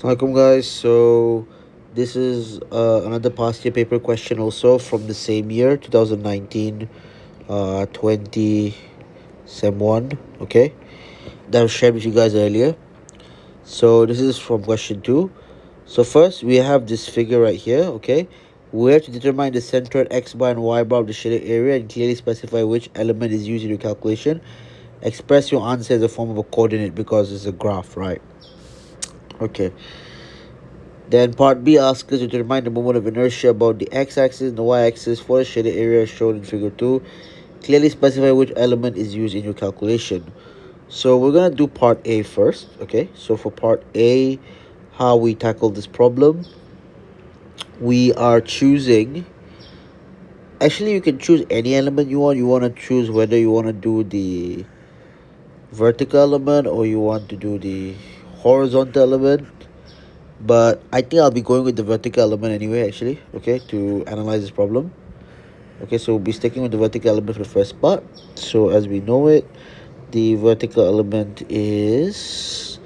Assalamualaikum guys. So this is another past year paper question also from the same year 2019 20 sem 1, okay, that was shared with you guys earlier. So this is from question 2. So first we have this figure right here, okay. We have to determine the centroid x bar and y bar of the shaded area and clearly specify which element is used in your calculation. Express your answer as a form of a coordinate because it's a graph, right? Okay. Then part B asks us to determine the moment of inertia about the x-axis and the y-axis for the shaded area shown in figure 2. Clearly specify which element is used in your calculation. So we're going to do part A first, okay? So for part A, how we tackle this problem, we are choosing... Actually, you can choose any element you want. You want to choose whether you want to do the vertical element or you want to do the horizontal element. But I think I'll be going with the vertical element anyway, actually, okay, to analyze this problem. Okay, so we'll be sticking with the vertical element for the first part. So as we know it, the vertical element is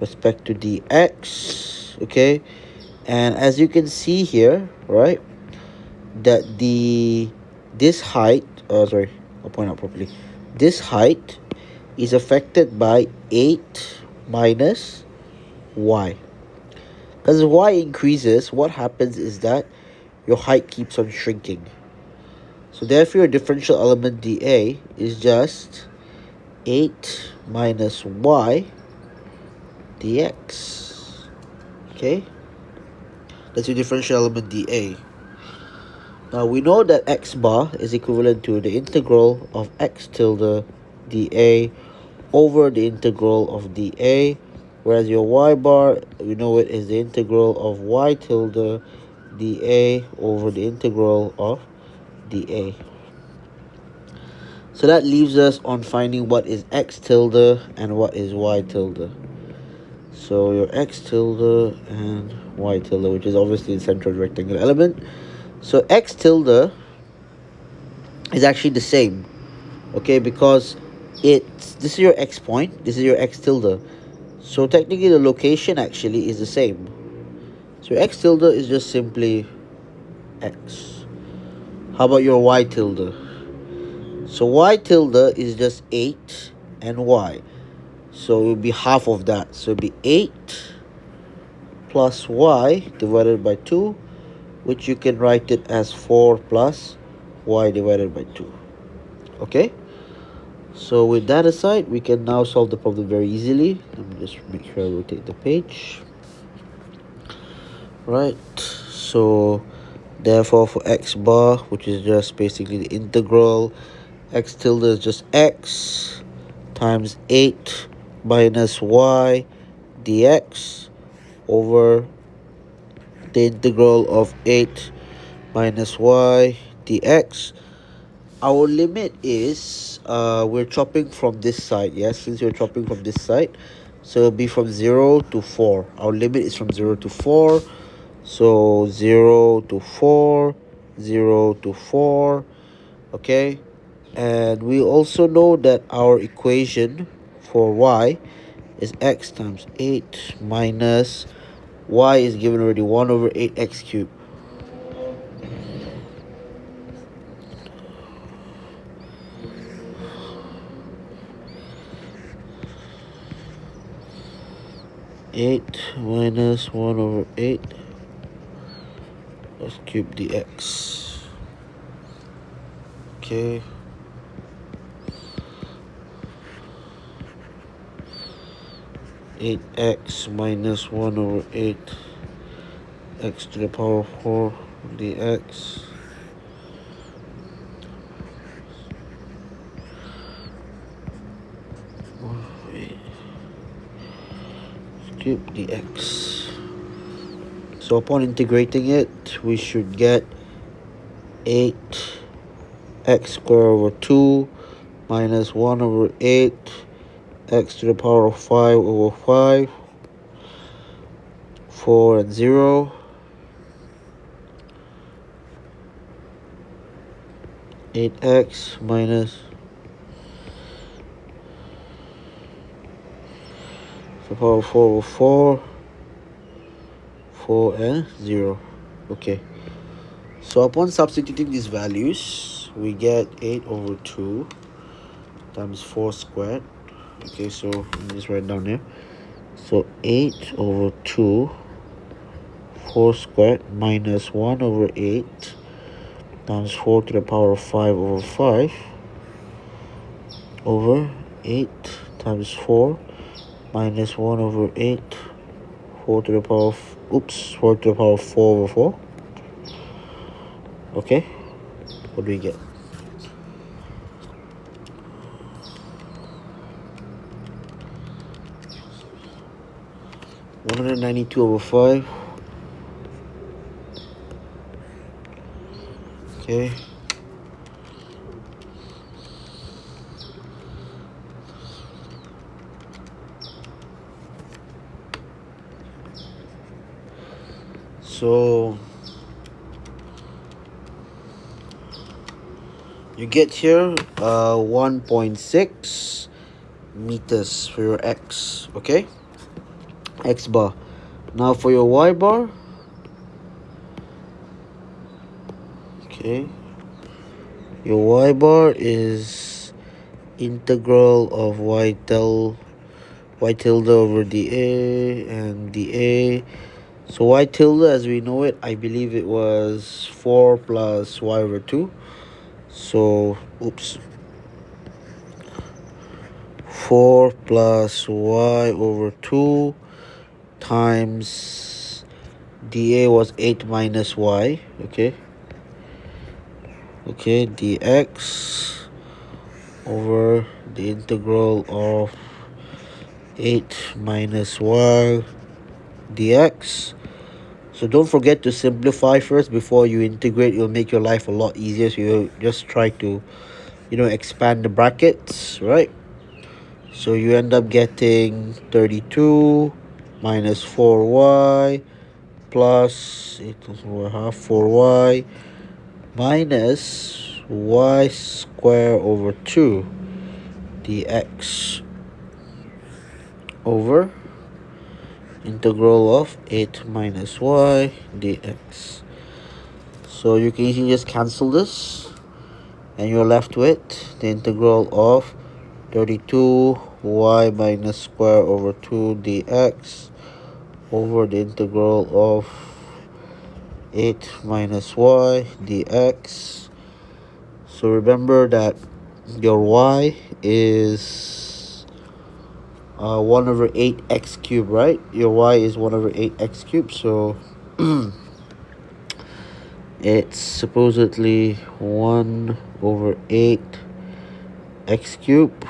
respect to dx, okay? And as you can see here, right, that this height, sorry, I'll point out properly. This height is affected by 8 minus y. As y increases, what happens is that your height keeps on shrinking. So therefore your differential element dA is just 8 minus y dx. Okay? That's your differential element dA. Now we know that x bar is equivalent to the integral of x tilde dA over the integral of dA, whereas your y bar, we know it is the integral of y tilde dA over the integral of dA. So that leaves us on finding what is x tilde and what is y tilde. So your x tilde and y tilde, which is obviously the central rectangular element. So x tilde is actually the same, okay, because this is your x point, this is your x tilde. So technically the location actually is the same. So your x tilde is just simply x. How about your y tilde? So y tilde is just 8 and y. So it will be half of that. So it will be 8 plus y divided by 2, which you can write it as 4 plus y divided by 2. Okay? So with that aside, we can now solve the problem very easily. Let me just make sure I rotate the page. Right. So therefore for x bar, which is just basically the integral, x tilde is just x times 8 minus y dx over the integral of 8 minus y dx. Our limit is, we're chopping from this side, yes, since we're chopping from this side. So it'll be from 0 to 4. Our limit is from 0 to 4. So 0 to 4, 0 to 4, okay? And we also know that our equation for y is x times 8 minus y is given already 1 over 8x cubed. Eight minus 1 over 8 x cubed dx. Okay. Eight x minus 1 over 8 x to the power of 4 dx. Cube dx. So upon integrating it, we should get 8 x squared over 2 minus 1 over 8 x to the power of 5 over 5, 4 and 0, 8x minus the power of 4 over 4, 4 and 0. Okay, so upon substituting these values, we get 8 over 2 times 4 squared. Okay, so let me just write down here. So 8 over 2 4 squared minus 1 over 8 times 4 to the power of 5 over 5 over 8 times 4 minus 1 over 8 4 to the power of 4 to the power of 4 over 4. Okay, what do we get? (192 over 5). Okay, so you get here 1.6 meters for your x. Okay, x bar. Now for your y bar, okay, your y bar is integral of y tilde over dA and dA. So y tilde, as we know it, I believe it was 4 plus y over 2. So 4 plus y over 2 times dA was 8 minus y. Okay, dx over the integral of 8 minus y dx. So don't forget to simplify first before you integrate. It'll make your life a lot easier. So you just try to, expand the brackets, right? So you end up getting 32 minus 4y plus 8 over half 4y minus y square over 2 dx over integral of 8 minus y dx. So you can easily just cancel this, and you're left with the integral of 32y minus square over 2 dx over the integral of 8 minus y dx. So remember that your y is 1 over 8 x cubed, right? Your y is 1 over 8 x cubed, so it's supposedly 1 over 8 x cubed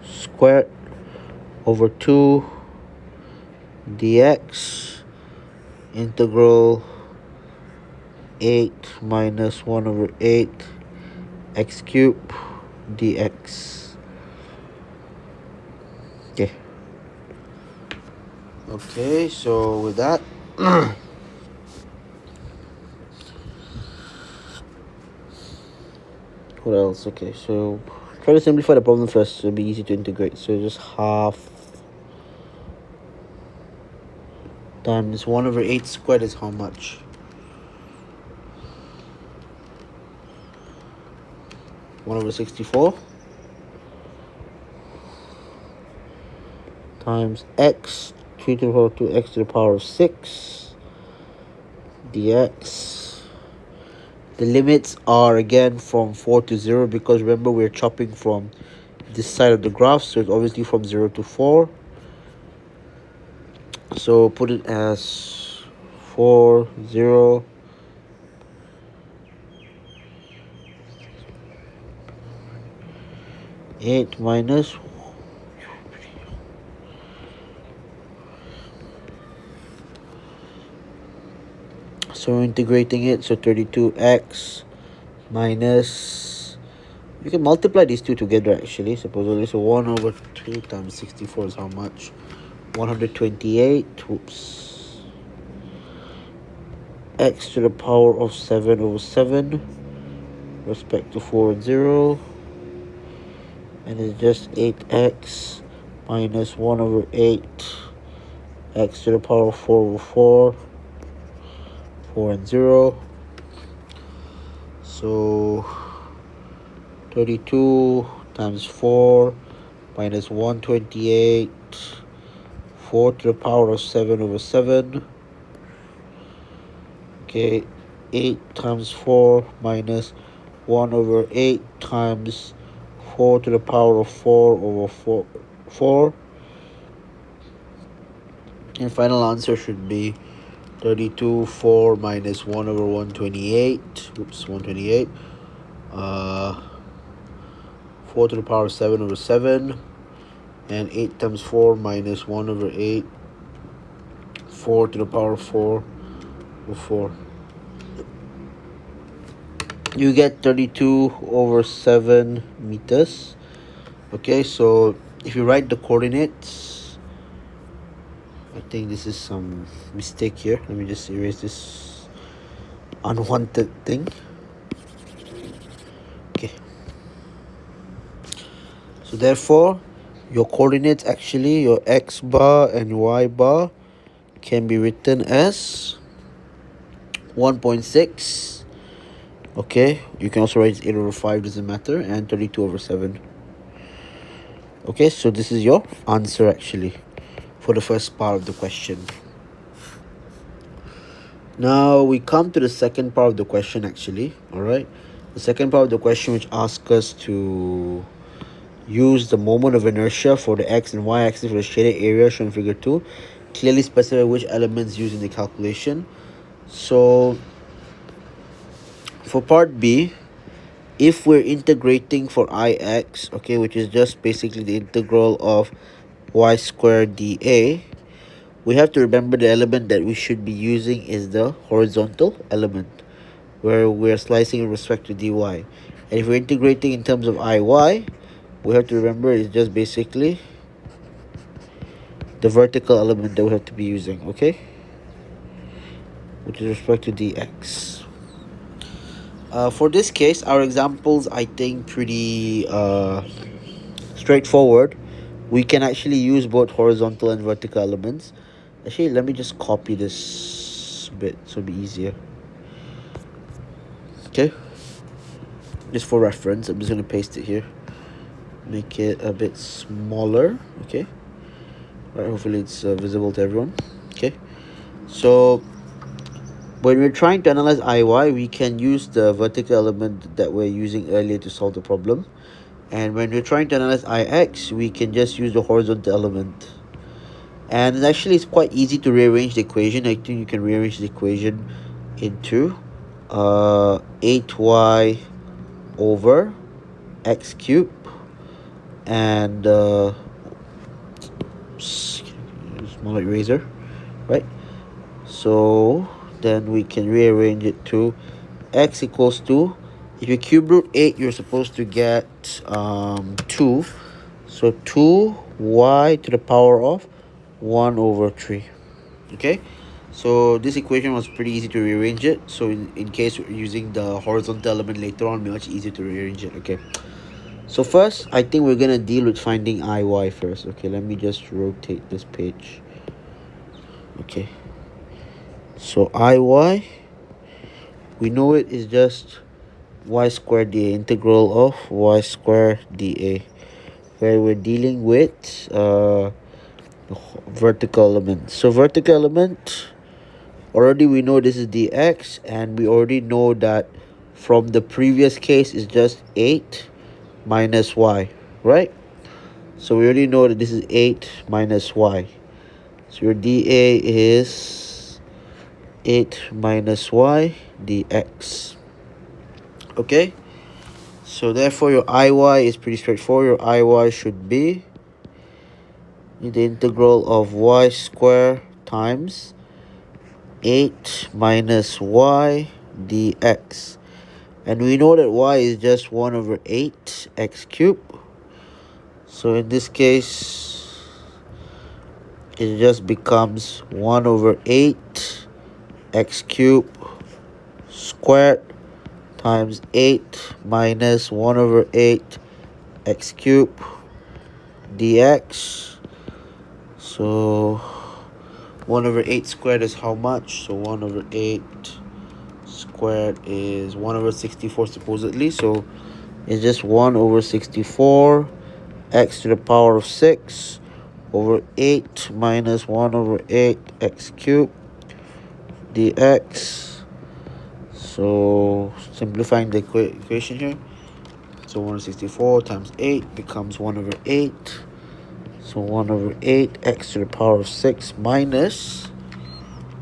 squared over 2 dx integral 8 minus 1 over 8 x cubed dx. Okay, so with that, what else? Okay, so try to simplify the problem first. It'll be easy to integrate. So just half times 1 over 8 squared is how much? One over 64 times x 3 to the power of 2 x to the power of 6 dx. The limits are again from 4 to 0, because remember we're chopping from this side of the graph, so it's obviously from 0 to 4. So put it as 4 0 8 minus so integrating it, so 32x minus, you can multiply these two together actually, supposedly. So 1 over 3 times 64 is how much? 128. X to the power of 7 over 7 respect to 4 and 0, and it's just 8x minus 1 over 8 x to the power of 4 over 4 4 and 0. So 32 times 4 minus 128, 4 to the power of 7 over 7. Okay, 8 times 4 minus 1 over 8 times 4 to the power of 4 over 4. And final answer should be 32, 4 minus 1 over 128. Oops, 128. 4 to the power of 7 over 7. And 8 times 4 minus 1 over 8. 4 to the power of 4 over 4. You get 32 over 7 meters. Okay, so if you write the coordinates, I think this is some mistake here. Let me just erase this unwanted thing. Okay. So therefore, your coordinates actually, your x bar and y bar, can be written as 1.6. Okay, you can also write 8 over 5, doesn't matter, and 32 over 7. Okay, so this is your answer actually for the first part of the question. Now we come to the second part of the question actually, alright? The second part of the question, which asks us to use the moment of inertia for the x and y axis for the shaded area shown in figure 2. Clearly specify which elements used in the calculation. So for part B, if we're integrating for ix, okay, which is just basically the integral of y squared dA, we have to remember the element that we should be using is the horizontal element, where we're slicing in respect to dy. And if we're integrating in terms of iy, we have to remember it's just basically the vertical element that we have to be using, okay, which is respect to dx. For this case, our examples, I think, pretty straightforward. We can actually use both horizontal and vertical elements. Actually, let me just copy this bit so it'll be easier. Okay, just for reference, I'm just going to paste it here, make it a bit smaller. Okay, right, hopefully it's visible to everyone. Okay, so when we're trying to analyze IY, we can use the vertical element that we're using earlier to solve the problem. And when we're trying to analyze IX, we can just use the horizontal element. And it's quite easy to rearrange the equation. I think you can rearrange the equation into 8y over x cubed and smaller eraser, right? So then we can rearrange it to x equals to, if you cube root 8, you're supposed to get 2. So 2y to the power of 1 over 3. Okay, so this equation was pretty easy to rearrange it. So in case you're using the horizontal element later on, it'll be much easier to rearrange it. Okay, so first I think we're gonna deal with finding iy first. Okay, let me just rotate this page. Okay, so iy, we know it is just y squared dA, integral of y squared dA, where we're dealing with vertical element. So vertical element, already we know this is dx, and we already know that from the previous case is just 8 minus y, right? So we already know that this is 8 minus y. So your dA is 8 minus y dx. Okay, so therefore your iy is pretty straightforward. Your iy should be the integral of y squared times 8 minus y dx. And we know that y is just 1 over 8 x cubed. So in this case, it just becomes 1 over 8 x cubed squared times 8 minus 1 over 8 x cubed dx. So 1 over 8 squared is how much? So 1 over 8 squared is 1 over 64 supposedly. So it's just 1 over 64 x to the power of 6 over 8 minus 1 over 8 x cubed dx. So simplifying the equation here. So 164 times 8 becomes 1 over 8. So 1 over 8 x to the power of 6 minus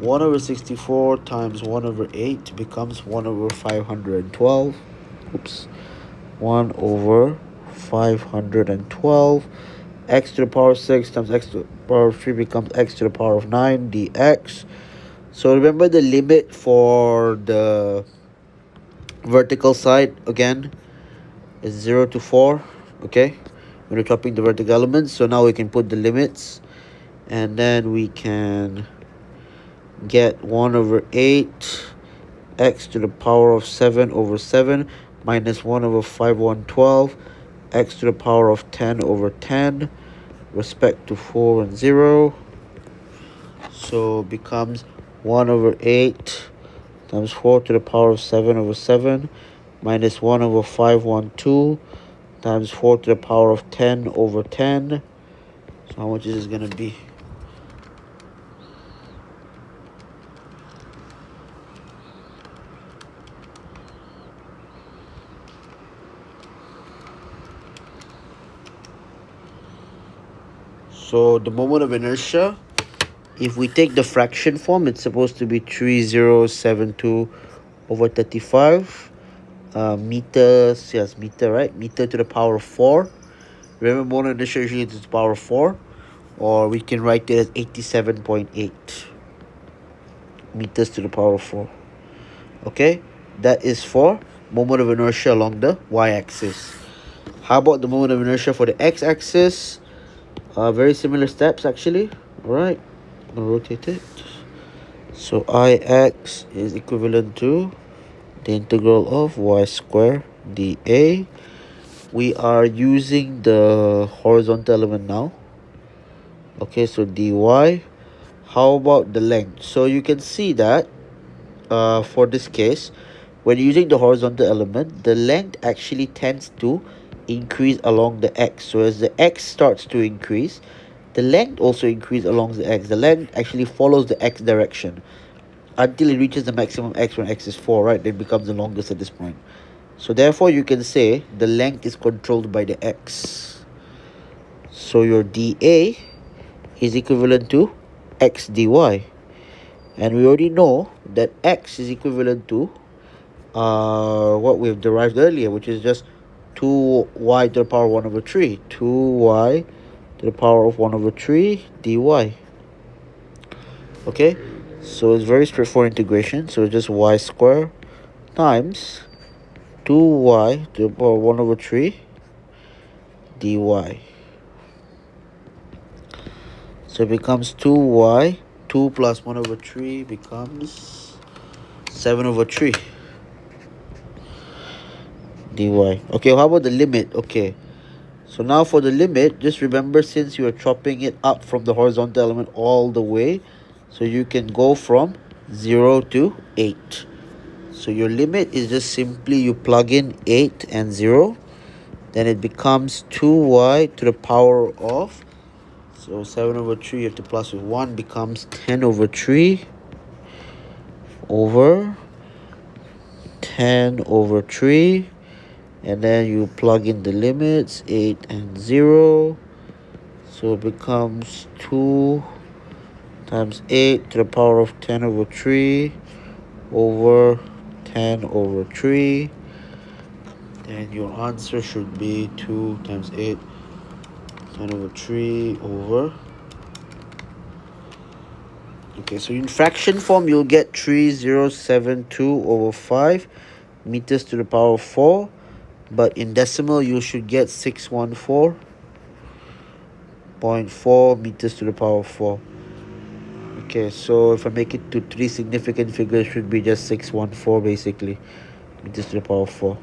1 over 64 times 1 over 8 becomes 1 over 512. Oops. 1 over 512. X to the power of 6 times x to the power of 3 becomes x to the power of 9 dx. So remember the limit for the vertical side again is 0 to 4. Okay, when we're chopping the vertical elements. So now we can put the limits, and then we can get 1 over 8 x to the power of 7 over 7 minus 1 over 5112 x to the power of 10 over 10 respect to 4 and 0. So becomes 1 over 8 times 4 to the power of 7 over 7 minus 1 over 512 times 4 to the power of 10 over 10. So how much is this going to be? So the moment of inertia, if we take the fraction form, it's supposed to be 3072 over 35 meters. Yes, meter, right? Meter to the power of 4. Remember, moment of inertia usually to the power of 4. Or we can write it as 87.8 meters to the power of 4. Okay, that is for moment of inertia along the y-axis. How about the moment of inertia for the x-axis? Very similar steps actually. Alright, I'll rotate it. So Ix is equivalent to the integral of y squared dA. We are using the horizontal element now. Okay, so dy. How about the length? So you can see that for this case, when using the horizontal element, the length actually tends to increase along the x. So as the x starts to increase, the length also increases along the x. The length actually follows the x direction until it reaches the maximum x when x is 4, right? Then it becomes the longest at this point. So therefore, you can say the length is controlled by the x. So your dA is equivalent to x dy. And we already know that x is equivalent to what we've derived earlier, which is just 2y to the power 1 over 3. 2y to the power of 1 over 3 dy. Okay, so it's very straightforward integration. So it's just y squared times 2y to the power 1 over 3 dy. So it becomes 2y. 2 plus 1 over 3 becomes 7 over 3 dy. Okay, how about the limit? Okay, so now for the limit, just remember, since you are chopping it up from the horizontal element all the way, so you can go from 0 to 8. So your limit is just simply you plug in 8 and 0, then it becomes 2y to the power of, so 7 over 3, you have to plus with 1, becomes 10 over 3 over 10 over 3. And then you plug in the limits, 8 and 0. So it becomes 2 times 8 to the power of 10 over 3 over 10 over 3. And your answer should be 2 times 8, 10 over 3 over. Okay, so in fraction form, you'll get 3072 over 5 meters to the power of 4. But in decimal, you should get 614.4 meters to the power of 4. Okay, so if I make it to 3 significant figures, it should be just 614 basically meters to the power of 4.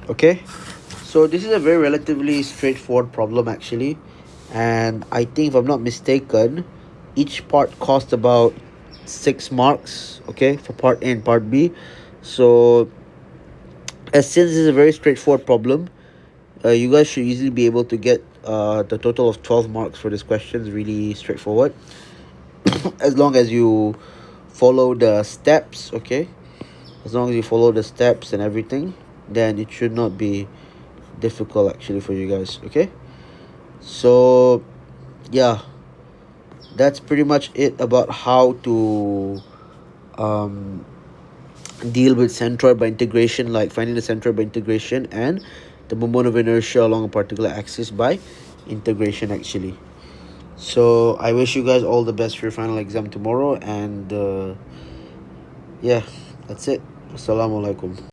Okay, so this is a very relatively straightforward problem actually. And I think, if I'm not mistaken, each part cost about 6 marks, okay, for part A and part B. So as since this is a very straightforward problem, you guys should easily be able to get the total of 12 marks for this question. It's really straightforward. As long as you follow the steps, okay, as long as you follow the steps and everything, then it should not be difficult actually for you guys, okay. So yeah, that's pretty much it about how to um deal with centroid by integration, like finding the centroid by integration and the moment of inertia along a particular axis by integration actually. So I wish you guys all the best for your final exam tomorrow, and yeah, that's it. Assalamu alaikum.